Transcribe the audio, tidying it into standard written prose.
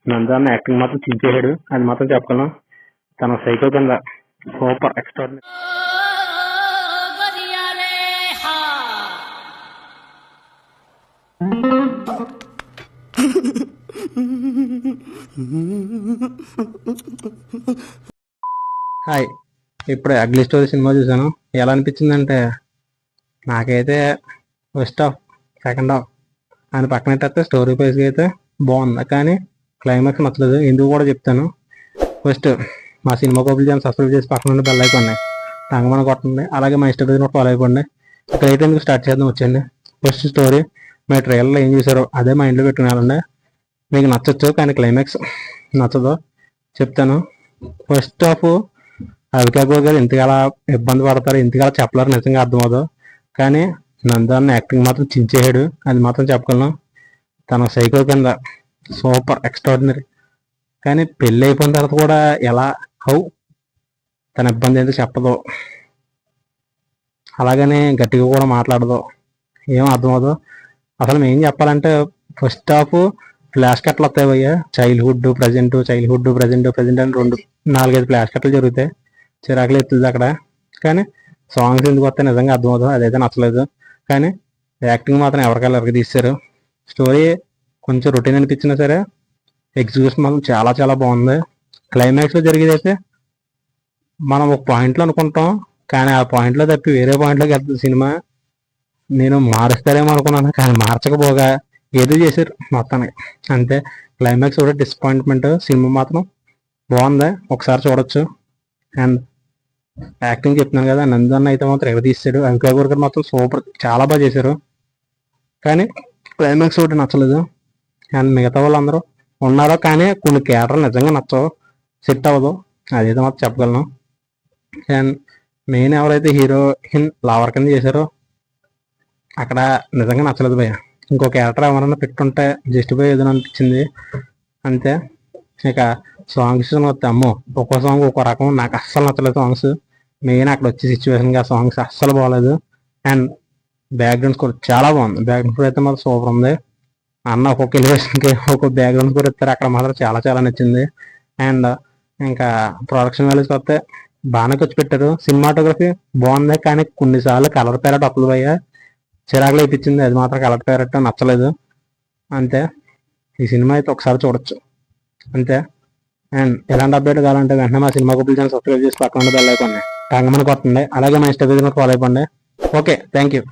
నందన్న acting మాత్రం చించేశాడు, అది మాత్రం చెప్పగలను. తన సైకో కింద సూపర్ ఎక్స్ట్రాడినరీ. హాయ్, ఇప్పుడు అగ్లీ స్టోరీ సినిమా చూసాను. ఎలా అనిపించిందంటే, నాకైతే ఫస్ట్ హాఫ్ సెకండ్ హాఫ్ అని పక్కనట్టయితే స్టోరీ వైజ్గా అయితే బాగుంది, కానీ క్లైమాక్స్ నచ్చలేదు. ఎందుకు కూడా చెప్తాను. ఫస్ట్ మా సినిమా కబుల్ ఛానల్ సబ్స్క్రైబ్ చేసి పక్కన నుండి బెల్ అయిపోయింది, టంగమని కొట్టండి. అలాగే మా ఇన్స్టాగ్రామ్ కూడా ఫాలో అయిపోండి. ఇక్కడైతే మీకు స్టార్ట్ చేద్దాం, వచ్చండి. ఫస్ట్ స్టోరీ మీ ట్రైలర్లో ఏం చూసారో అదే మా ఇంట్లో పెట్టుకున్నారండి. మీకు నచ్చచ్చు, కానీ క్లైమాక్స్ నచ్చదు. చెప్తాను. ఫస్ట్ హాఫ్ అవికాగోర్ గారు ఇంతకాల ఇబ్బంది పడతారు, ఇంతకాల చెప్పలేరు, నిజంగా అర్థమవుతుంది. కానీ నందన్న యాక్టింగ్ మాత్రం చించేశాడు, అది మాత్రం చెప్పగలను. తన సైకో కింద సూపర్ ఎక్స్ట్రాడినరీ. కానీ పెళ్ళి అయిపోయిన తర్వాత కూడా ఎలా తన ఇబ్బంది ఏంటో చెప్పదు, అలాగనే గట్టిగా కూడా మాట్లాడదు, ఏం అర్థమవుదు. అసలు ఏం చెప్పాలంటే, ఫస్ట్ హాఫ్ ఫ్లాష్ కట్లు వస్తాయి భయ్యా. చైల్డ్హుడ్ ప్రజెంట్ అని 4-5 ఫ్లాష్ కట్లు జరుగుతాయి. చిరాకులు ఎత్తుంది అక్కడ. కానీ సాంగ్స్ ఎందుకు వస్తాయి నిజంగా అర్థమవుతుంది, అదైతే నచ్చలేదు. కానీ యాక్టింగ్ మాత్రం ఎవరికైనా తీశారు. స్టోరీ కొంచెం రొటీన్ అనిపించినా సరే ఎగ్జిక్యూషన్ మాత్రం చాలా చాలా బాగుంది. క్లైమాక్స్లో జరిగేది అయితే మనం ఒక పాయింట్లో అనుకుంటాం, కానీ ఆ పాయింట్లో తప్పి వేరే పాయింట్లోకి వెళ్తుంది సినిమా. నేను మారుస్తారేమో అనుకున్నాను, కానీ మార్చకపోగా ఏదో చేశారు మొత్తానికి, అంతే. క్లైమాక్స్ కూడా డిసప్పాయింట్మెంట్. సినిమా మాత్రం బాగుంది, ఒకసారి చూడొచ్చు. అండ్ యాక్టింగ్ చెప్తున్నాను కదా, నందన్న అయితే మాత్రం తీసాడు. అవికాగోర్ గారు మాత్రం సూపర్, చాలా బాగా చేశారు. కానీ క్లైమాక్స్ ఒకటి నచ్చలేదు. అండ్ మిగతా వాళ్ళందరూ ఉన్నారు, కానీ కొన్ని క్యారెక్టర్లు నిజంగా నచ్చవు, సెట్ అవ్వదు, అదైతే మాత్రం చెప్పగలను. అండ్ మెయిన్ ఎవరైతే హీరోయిన్ లవర్ కింద చేశారో అక్కడ నిజంగా నచ్చలేదు భయ్య. ఇంకో క్యారెక్టర్ ఎవరన్నా పెట్టుంటే జస్ట్ పోయి ఏదో అనిపించింది, అంతే. ఇక సాంగ్స్ వస్తే అమ్మో, ఒక్కో సాంగ్ ఒక్కో రకం. నాకు అస్సలు నచ్చలేదు సాంగ్స్. మెయిన్ అక్కడ వచ్చే సిచ్యువేషన్గా సాంగ్స్ అస్సలు బాగలేదు. అండ్ బ్యాక్గ్రౌండ్ స్కోర్ చాలా బాగుంది. బ్యాక్గ్రౌండ్ స్కోర్ అయితే మాత్రం సూపర్ ఉంది. అన్న ఒక్కొక్క ఎలివేషన్కి ఒక్కొక్క బ్యాక్గ్రౌండ్ స్కోర్ ఇస్తారు, అక్కడ మాత్రం చాలా చాలా నచ్చింది. అండ్ ఇంకా ప్రొడక్షన్ వాల్యూస్కి వస్తే బాగానే ఖర్చు పెట్టారు. సినిమాటోగ్రఫీ బాగుంది, కానీ కొన్నిసార్లు కలర్ ప్యారెట్ వస్తుంది భయ్యా, చిరాకులు ఇప్పించింది. అది మాత్రం కలర్ ప్యారెట్ నచ్చలేదు, అంతే. ఈ సినిమా అయితే ఒకసారి చూడొచ్చు, అంతే. అండ్ ఎలాంటి అప్డేట్ కావాలంటే వెంటనే మా సినిమా కబుల్ ఛానల్ సబ్స్క్రైబ్ చేసి పక్కన బెల్ అయిపోండి, టంగమని కొట్టండి. అలాగే మా ఇన్స్టాగ్రామ్ ఫాలో అయిపోండి. Okay, thank you.